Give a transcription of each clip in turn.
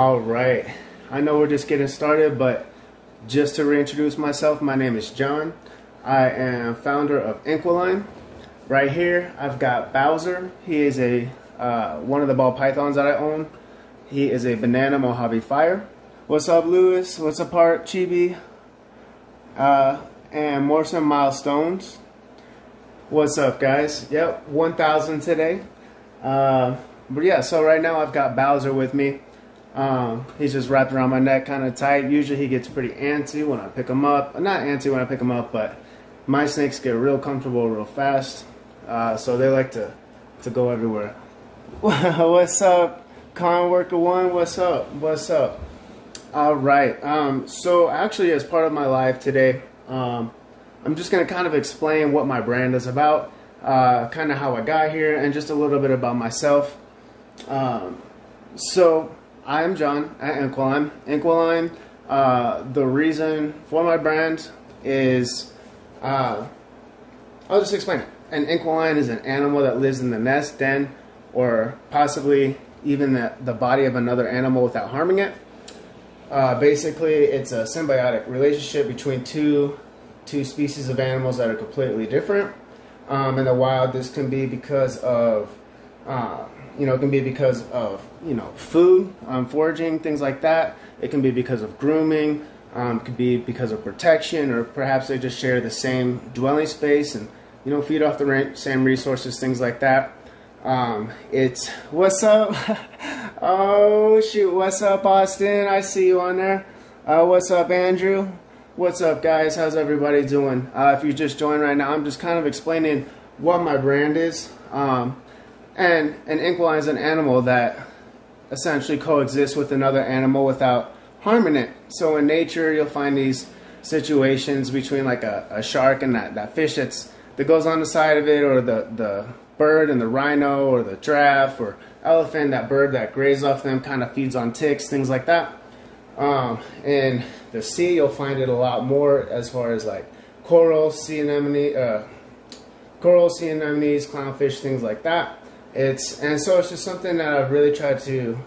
All right. I know we're just getting started, but just to reintroduce myself, my name is John. I am founder of Inquiline. Right here, I've got Bowser. He is a one of the ball pythons that I own. He is a banana Mojave Fire. What's up, Lewis? What's up, Art, Chibi? And Morrison Milestones. What's up, guys? Yep, 1,000 today. But yeah, so right now I've got Bowser with me. He's just wrapped around my neck kind of tight. Usually he gets pretty antsy when I pick him up. Not antsy when I pick him up, but my snakes get real comfortable real fast. So they like to go everywhere. What's up, Con Worker One? What's up? What's up? All right. So actually, as part of my live today, I'm just going to kind of explain what my brand is about, kind of how I got here, and just a little bit about myself. So I am John at Inquiline. Inquiline, the reason for my brand is, I'll just explain it. An Inquiline is an animal that lives in the nest, den, or possibly even the body of another animal without harming it. Basically, it's a symbiotic relationship between two species of animals that are completely different. In the wild, this can be because of food, foraging, things like that. It can be because of grooming. It could be because of protection, or perhaps they just share the same dwelling space and feed off the same resources, things like that. It's what's up? Oh shoot, what's up, Austin? I see you on there. What's up, Andrew? What's up, guys? How's everybody doing? If you just joined right now, I'm just kind of explaining what my brand is. And an Inquiline is an animal that essentially coexists with another animal without harming it. So in nature, you'll find these situations between like a shark and that fish that goes on the side of it, or the bird and the rhino, or the giraffe or elephant, that bird that grazes off them, kind of feeds on ticks, things like that. In the sea, you'll find it a lot more as far as like corals, sea anemones, clownfish, things like that. So it's just something that I've really tried to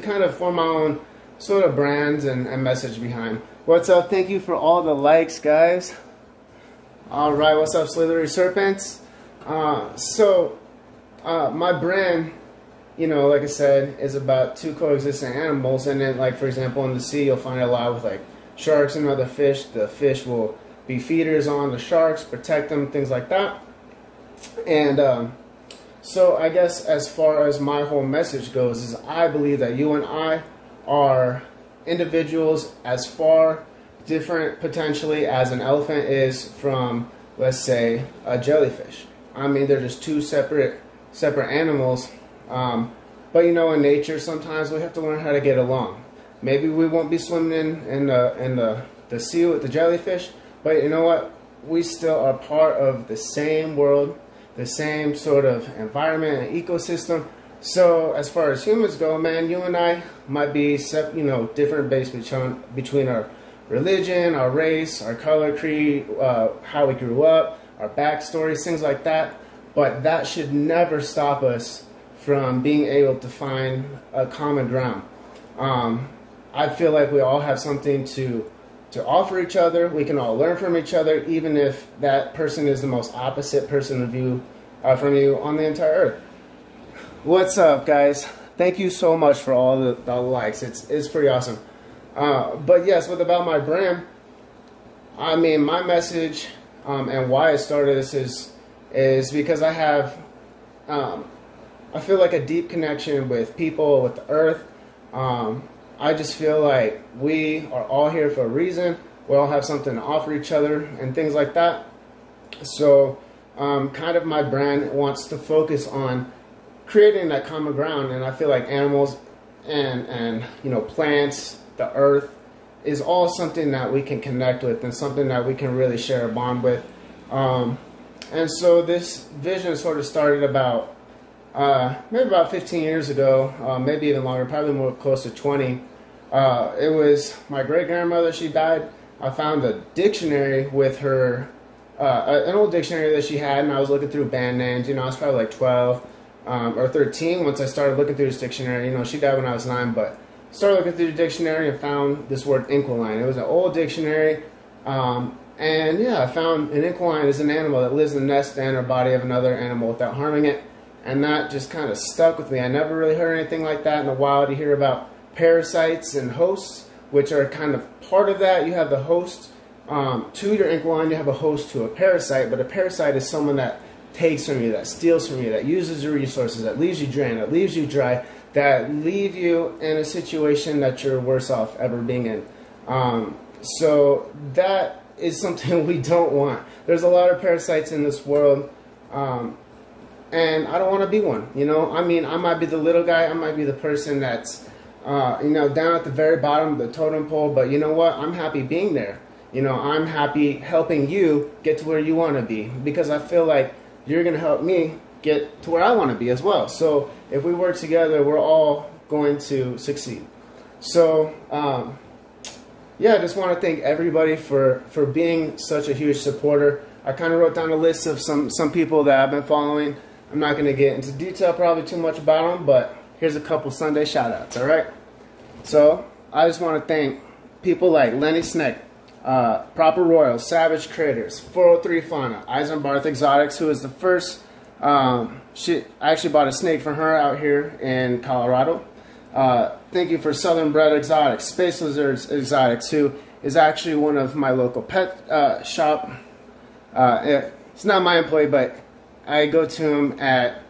kind of form my own sort of brands and message behind. What's up? Thank you for all the likes, guys. All right, what's up, Slithery Serpents? My brand, like I said, is about two coexisting animals. And then, like, for example, in the sea, you'll find it a lot with like sharks and other fish. The fish will be feeders on the sharks, protect them, things like that. And so I guess as far as my whole message goes, is I believe that you and I are individuals as far different potentially as an elephant is from, let's say, a jellyfish. I mean, they're just two separate animals. But in nature, sometimes we have to learn how to get along. Maybe we won't be swimming in the sea with the jellyfish, but you know what? We still are part of the same world, the same sort of environment and ecosystem. So as far as humans go, man, you and I might be different based between our religion, our race, our color, creed, how we grew up, our backstories, things like that. But that should never stop us from being able to find a common ground. I feel like we all have something to offer each other. We can all learn from each other, even if that person is the most opposite person of you from you on the entire earth. What's up, guys? Thank you so much for all the likes. It's pretty awesome. But yes, about my brand, I mean, my message and why I started this is because I have, I feel like a deep connection with people, with the earth. I just feel like we are all here for a reason. We all have something to offer each other and things like that. So kind of my brand wants to focus on creating that common ground. And I feel like animals and plants, the earth, is all something that we can connect with and something that we can really share a bond with. And so this vision sort of started about maybe about 15 years ago, maybe even longer, probably more close to 20. It was my great-grandmother. She died. I found a dictionary with her, an old dictionary that she had, and I was looking through band names. I was probably like 12 or 13 once I started looking through this dictionary. She died when I was 9, but started looking through the dictionary and found this word inquiline. It was an old dictionary, and yeah, I found an inquiline is an animal that lives in the nest and or body of another animal without harming it, and that just kind of stuck with me. I never really heard anything like that in the wild. You hear about parasites and hosts, which are kind of part of that. You have the host to your inquiline, you have a host to a parasite, but a parasite is someone that takes from you, that steals from you, that uses your resources, that leaves you drained, that leaves you dry, that leave you in a situation that you're worse off ever being in. So that is something we don't want. There's a lot of parasites in this world, and I don't want to be one. You know, I mean, I might be the little guy, I might be the person that's you know, down at the very bottom of the totem pole, but you know what? I'm happy being there. You know, I'm happy helping you get to where you want to be, because I feel like you're going to help me get to where I want to be as well. So if we work together, we're all going to succeed. So yeah, I just want to thank everybody for being such a huge supporter. I kind of wrote down a list of some people that I've been following. I'm not going to get into detail probably too much about them, but here's a couple Sunday shout outs, all right? So I just want to thank people like Lenny Sneck, Proper Royal, Savage Creators, 403 Fauna, Eisenbarth Exotics, who is the first, I actually bought a snake from her out here in Colorado. Thank you for Southern Bred Exotics, Space Lizards Exotics, who is actually one of my local pet shop. It's not my employee, but I go to him at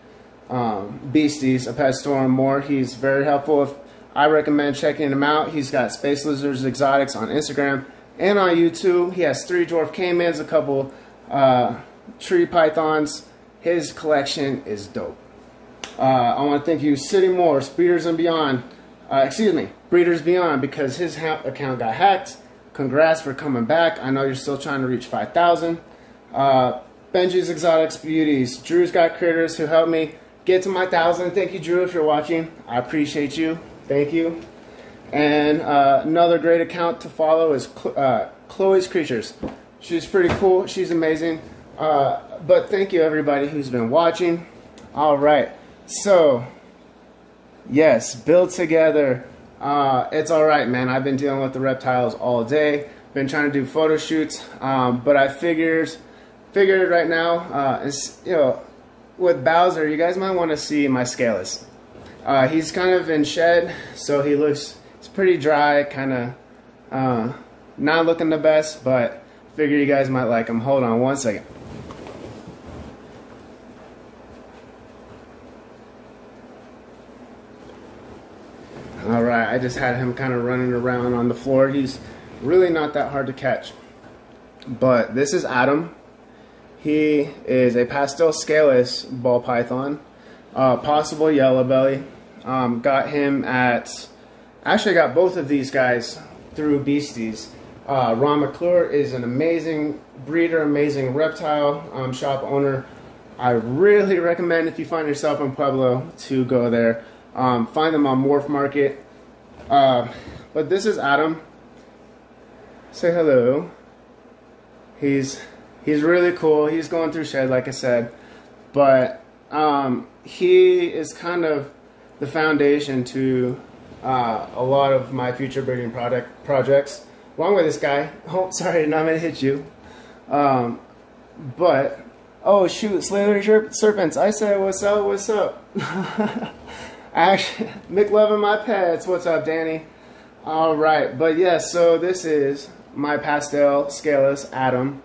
Beasties, a pet store and more. He's very helpful. I recommend checking him out. He's got Space Lizards Exotics on Instagram and on YouTube. He has 3 dwarf caimans, a couple tree pythons. His collection is dope. I want to thank you, City Morse, Breeders and Beyond. Breeders Beyond, because his account got hacked. Congrats for coming back. I know you're still trying to reach 5,000. Benji's Exotics Beauties. Drew's Got Critters, who helped me get to my 1,000. Thank you, Drew, if you're watching. I appreciate you. Thank you. And another great account to follow is Chloe's Creatures. She's pretty cool. She's amazing. But thank you, everybody who's been watching. All right. So, yes, build together. It's all right, man. I've been dealing with the reptiles all day. Been trying to do photo shoots, but I figured right now, you know, with Bowser, you guys might want to see my Scalus. He's kind of in shed, so he's pretty dry, kind of not looking the best, but figure you guys might like him. Hold on one second. Alright, I just had him kind of running around on the floor. He's really not that hard to catch. But this is Adam. He is a pastel scaleless ball python, possible yellow belly. Got him at, actually got both of these guys through Beasties. Ron McClure is an amazing breeder, amazing reptile shop owner. I really recommend, if you find yourself in Pueblo, to go there. Find them on Morph Market. But this is Adam. Say hello. He's really cool. He's going through shed, like I said. But he is kind of the foundation to a lot of my future breeding projects. Along with this guy. Oh, sorry, not gonna hit you. But oh shoot, Slayer Serpents. I said, what's up? What's up? Actually, McLovin' My Pets. What's up, Danny? All right, but yeah. So this is my pastel scaleless Adam.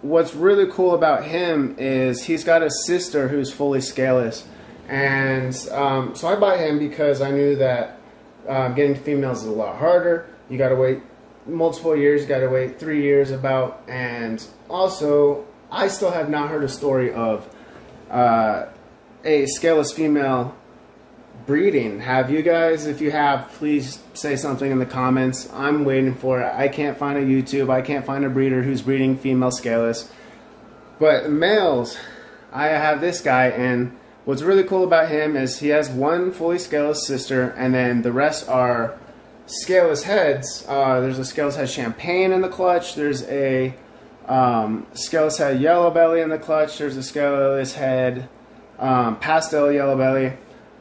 What's really cool about him is he's got a sister who's fully scaleless, and so I bought him because I knew that getting females is a lot harder. You got to wait multiple years. You got to wait 3 years about, and also I still have not heard a story of a scaleless female breeding. Have you guys? If you have, please say something in the comments. I'm waiting for it. I can't find a YouTube. I can't find a breeder who's breeding female scaleless. But males, I have this guy, and what's really cool about him is he has one fully scaleless sister, and then the rest are scaleless heads. There's a scaleless head champagne in the clutch. There's a scaleless head yellow belly in the clutch. There's a scaleless head pastel yellow belly.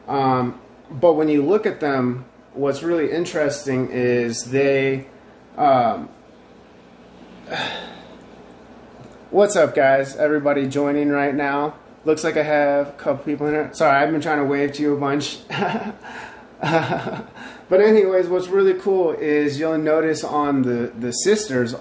But when you look at them, what's really interesting is they what's up, guys? Everybody joining right now. Looks like I have a couple people in here. Sorry, I've been trying to wave to you a bunch. But anyways, what's really cool is you'll notice on the sisters,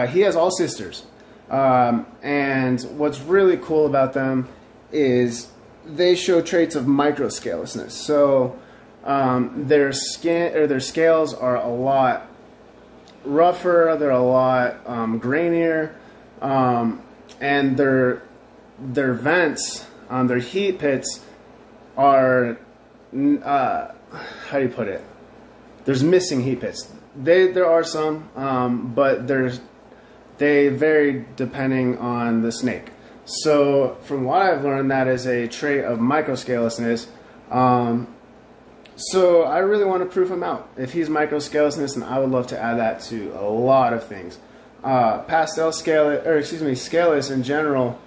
he has all sisters. And what's really cool about them is they show traits of microscalousness. So their skin or their scales are a lot rougher, they're a lot grainier, and their vents, their heat pits are how do you put it? There's missing heat pits. There are some, but they vary depending on the snake. So from what I've learned, that is a trait of microscalousness. So I really want to prove him out. If he's microscalousness, then I would love to add that to a lot of things. Pastel scale, or excuse me, scaleless in general,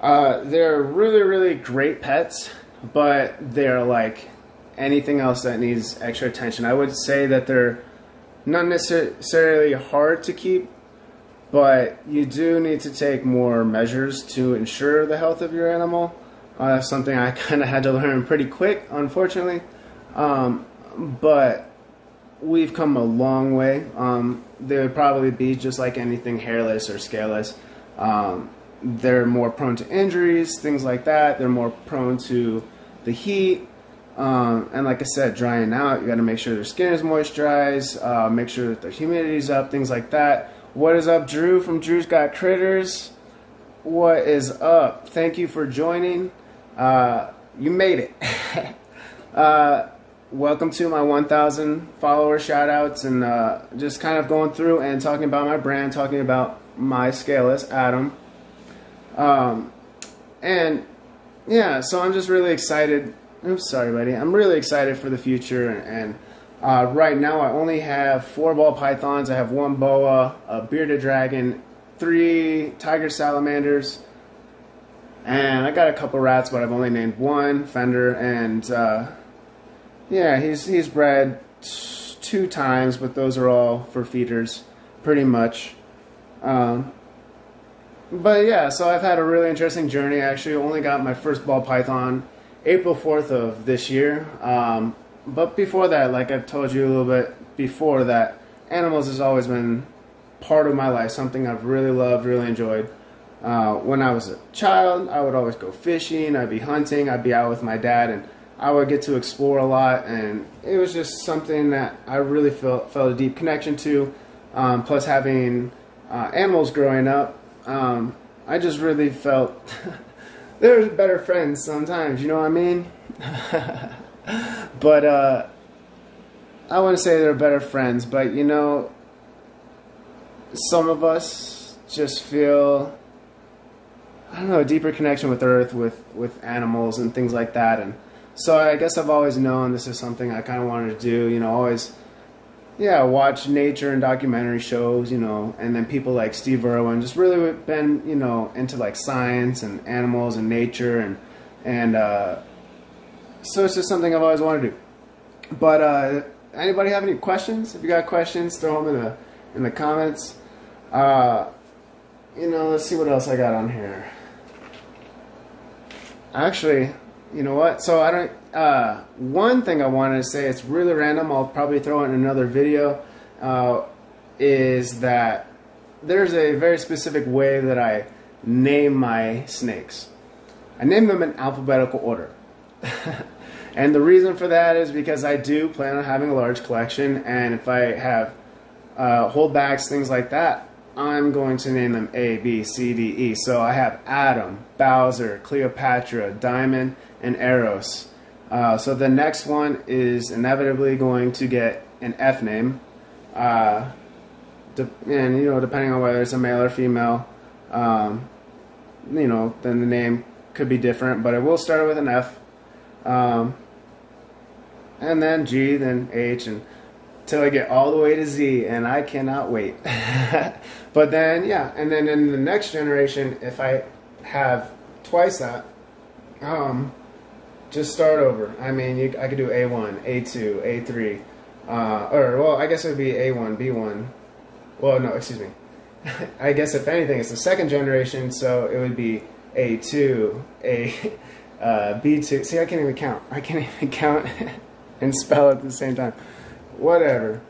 they're really great pets, but they're like anything else that needs extra attention. I would say that they're not necessarily hard to keep, but you do need to take more measures to ensure the health of your animal. That's something I kind of had to learn pretty quick, unfortunately. But we've come a long way. They would probably be just like anything hairless or scaleless. They're more prone to injuries, things like that. They're more prone to the heat. And like I said, drying out, you got to make sure their skin is moisturized, make sure that the humidity's up, things like that. What is up, Drew from Drew's Got Critters? What is up? Thank you for joining. You made it. Welcome to my 1,000 follower shoutouts, and just kind of going through and talking about my brand, talking about my scaleless, Adam. And yeah, so I'm just really excited. Oops, sorry, buddy. I'm really excited for the future, and right now I only have 4 ball pythons. I have 1 boa, a bearded dragon, 3 tiger salamanders, and I got a couple rats, but I've only named 1, Fender, and yeah, he's bred 2 times, but those are all for feeders, pretty much. But yeah, so I've had a really interesting journey. I actually only got my first ball python April 4th of this year. But before that, like I've told you a little bit before that, animals has always been part of my life, something I've really loved, really enjoyed. When I was a child, I would always go fishing, I'd be hunting, I'd be out with my dad, and I would get to explore a lot, and it was just something that I really felt a deep connection to. Plus having animals growing up, I just really felt they're better friends sometimes, you know what I mean? But I wouldn't say they're better friends, but you know, some of us just feel, I don't know, a deeper connection with Earth, with animals and things like that. And so I guess I've always known this is something I kind of wanted to do, you know, always, yeah, watch nature and documentary shows, you know, and then people like Steve Irwin, just really been, you know, into like science and animals and nature, and so it's just something I've always wanted to do. But anybody have any questions? If you got questions, throw them in the comments. You know, let's see what else I got on here. Actually, you know what? So I don't. One thing I wanted to say, it's really random, I'll probably throw it in another video, is that there's a very specific way that I name my snakes. I name them in alphabetical order. And the reason for that is because I do plan on having a large collection, and if I have holdbacks, things like that, I'm going to name them A, B, C, D, E. So I have Adam, Bowser, Cleopatra, Diamond, and Eros. So the next one is inevitably going to get an F name. And you know, depending on whether it's a male or female, you know, then the name could be different, but it will start with an F. And then G, then H, and till I get all the way to Z, and I cannot wait. But then, yeah, and then in the next generation, if I have twice that, just start over. I mean, I could do A1, A2, A3, Or, well, I guess it would be A1, B1. Well, no, excuse me. I guess if anything, it's the second generation, so it would be A2, B2. See, I can't even count. I can't even count and spell at the same time. Whatever.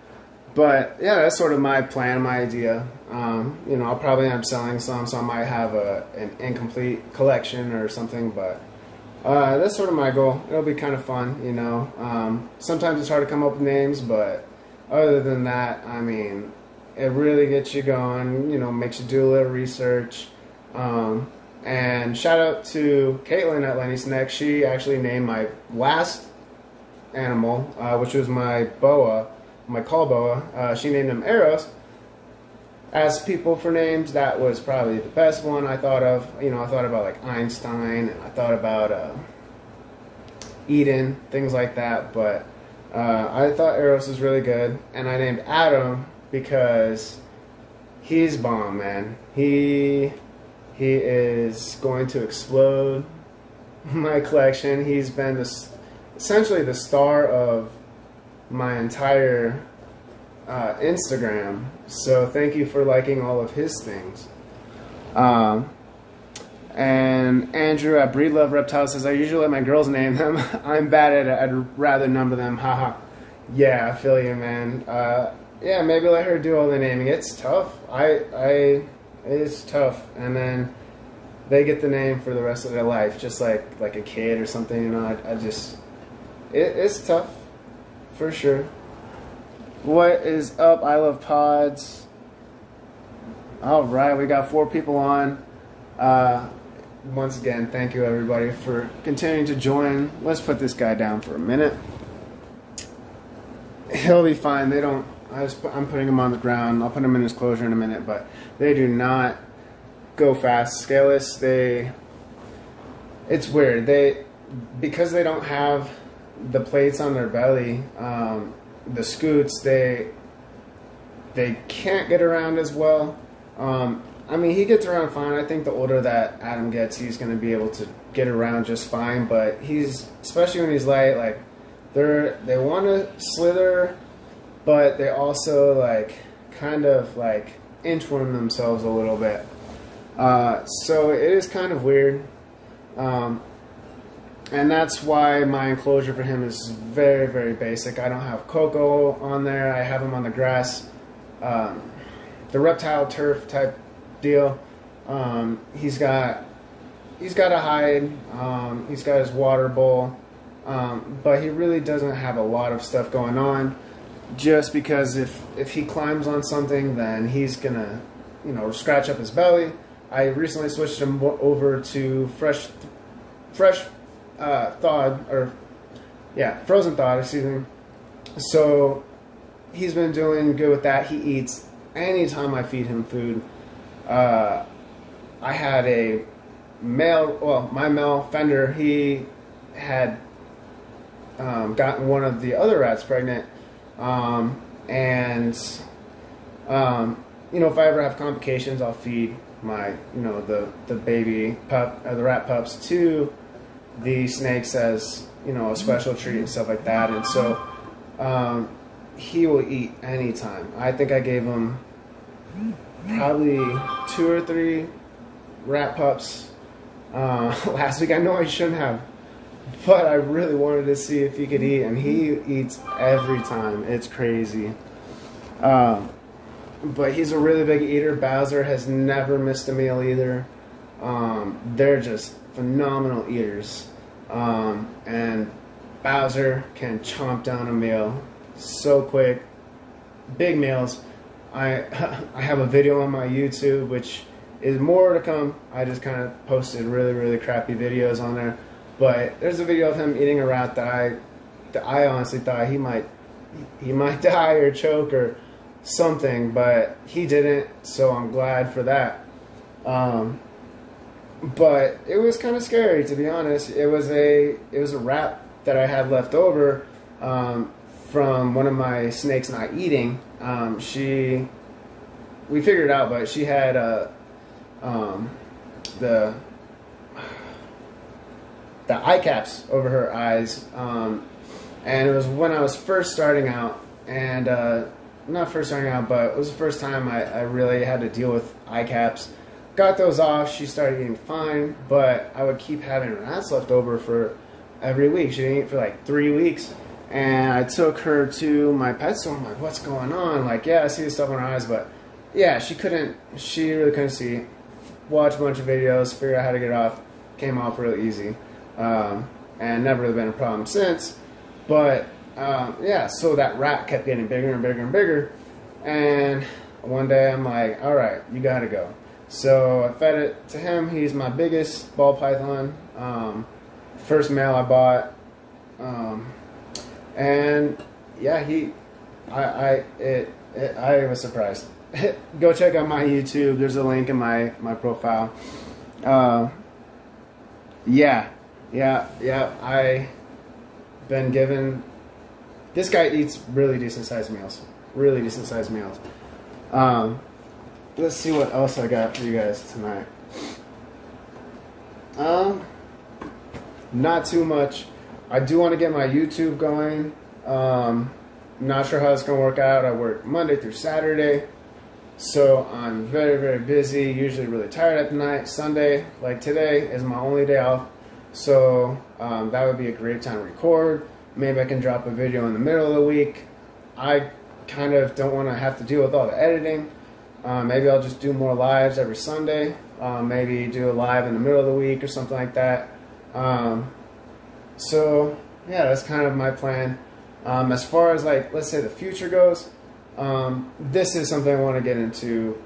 But yeah, that's sort of my plan, my idea. You know, I'll probably end up selling some, so I might have an incomplete collection or something, but that's sort of my goal. It'll be kind of fun, you know. Sometimes it's hard to come up with names, but other than that, I mean, it really gets you going, you know, makes you do a little research. And shout out to Caitlin at Lenny's Neck. She actually named my last animal, which was my boa, my call boa. She named him Eros. As people for names, that was probably the best one I thought of. You know, I thought about like Einstein, and I thought about Eden, things like that. But I thought Eros was really good, and I named Adam because he's bomb, man. He is going to explode my collection. He's been essentially the star of my entire Instagram, so thank you for liking all of his things. And Andrew at Breedlove Reptiles says, I usually let my girls name them. I'm bad at it. I'd rather number them. Haha. Yeah, I feel you, man. Yeah, maybe let her do all the naming. It's tough. It's tough. And then they get the name for the rest of their life, just like a kid or something. You know, it's tough for sure. What is up? I love pods. All right, we got 4 people on. Once again, thank you everybody for continuing to join. Let's put this guy down for a minute. He'll be fine. They don't. I'm putting him on the ground. I'll put him in his closure in a minute, but they do not go fast. Scaleless, it's weird. Because they don't have the plates on their belly, the scoots, they can't get around as well. I mean, he gets around fine. I think the older that Adam gets, he's going to be able to get around just fine. But especially when he's light, like they want to slither, but they also kind of inchworm themselves a little bit. So it is kind of weird. And that's why my enclosure for him is very, very basic. I don't have cocoa on there. I have him on the grass, the reptile turf type deal. He's got a hide. He's got his water bowl, but he really doesn't have a lot of stuff going on. Just because if he climbs on something, then he's gonna, scratch up his belly. I recently switched him over to frozen thawed, excuse me. So he's been doing good with that. He eats anytime I feed him food. I had my male Fender, he had gotten one of the other rats pregnant. If I ever have complications, I'll feed my, the baby pup, or the rat pups to the snakes as, a special treat and stuff like that. And so, he will eat anytime. I think I gave him probably 2 or 3 rat pups, last week. I know I shouldn't have, but I really wanted to see if he could eat, and he eats every time. It's crazy. But he's a really big eater. Bowser has never missed a meal either. They're just phenomenal eaters. And Bowser can chomp down a meal so quick. Big meals. I have a video on my YouTube, which is more to come. I just kind of posted really, really crappy videos on there. But there's a video of him eating a rat that I honestly thought he might die or choke or something, but he didn't, so I'm glad for that. But it was kind of scary, to be honest. It was a rat that I had left over from one of my snakes not eating. We figured it out, but she had the eye caps over her eyes, and it was when I was first starting out, and not first starting out, but it was the first time I really had to deal with eye caps. Got those off. She started eating fine, but I would keep having rats left over for every week. She didn't eat for like 3 weeks. And I took her to my pet store. I'm like, what's going on? Like, yeah, I see the stuff in her eyes, but yeah, she really couldn't see. Watched a bunch of videos, figured out how to get it off. Came off really easy. And never really been a problem since. But, yeah, so that rat kept getting bigger and bigger and bigger. And one day I'm like, all right, you gotta go. So I fed it to him. He's my biggest ball python. First male I bought. And yeah, I was surprised. Go check out my YouTube. There's a link in my profile. Yeah. I been given. This guy eats really decent sized meals. Really decent sized meals. Let's see what else I got for you guys tonight. Not too much. I do want to get my YouTube going. Not sure how it's going to work out. I work Monday through Saturday, so I'm very, very busy, usually really tired at night. Sunday, like today, is my only day off, so that would be a great time to record. Maybe I can drop a video in the middle of the week. I kind of don't want to have to deal with all the editing. Maybe I'll just do more lives every Sunday. Maybe do a live in the middle of the week or something like that. So yeah, that's kind of my plan. As far as like, let's say the future goes, this is something I want to get into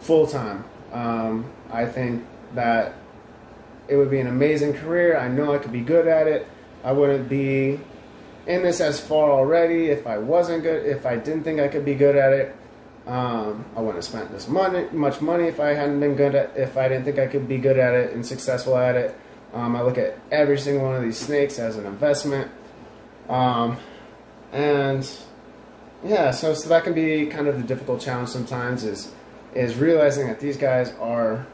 full time. I think that it would be an amazing career. I know I could be good at it. I wouldn't be in this as far already if I wasn't good. If I didn't think I could be good at it, I wouldn't have spent this much money if I hadn't been good at. If I didn't think I could be good at it and successful at it. I look at every single one of these snakes as an investment. And yeah, so that can be kind of the difficult challenge sometimes is realizing that these guys are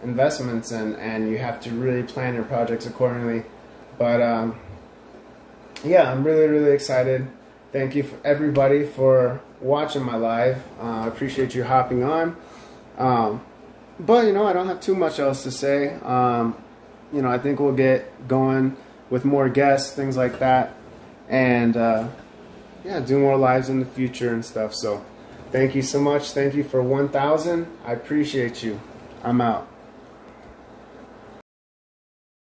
investments and you have to really plan your projects accordingly. But yeah, I'm really, really excited. Thank you for everybody for watching my live. I appreciate you hopping on. But, you know, I don't have too much else to say. You know, I think we'll get going with more guests, things like that. And, yeah, do more lives in the future and stuff. So, thank you so much. Thank you for 1,000. I appreciate you. I'm out.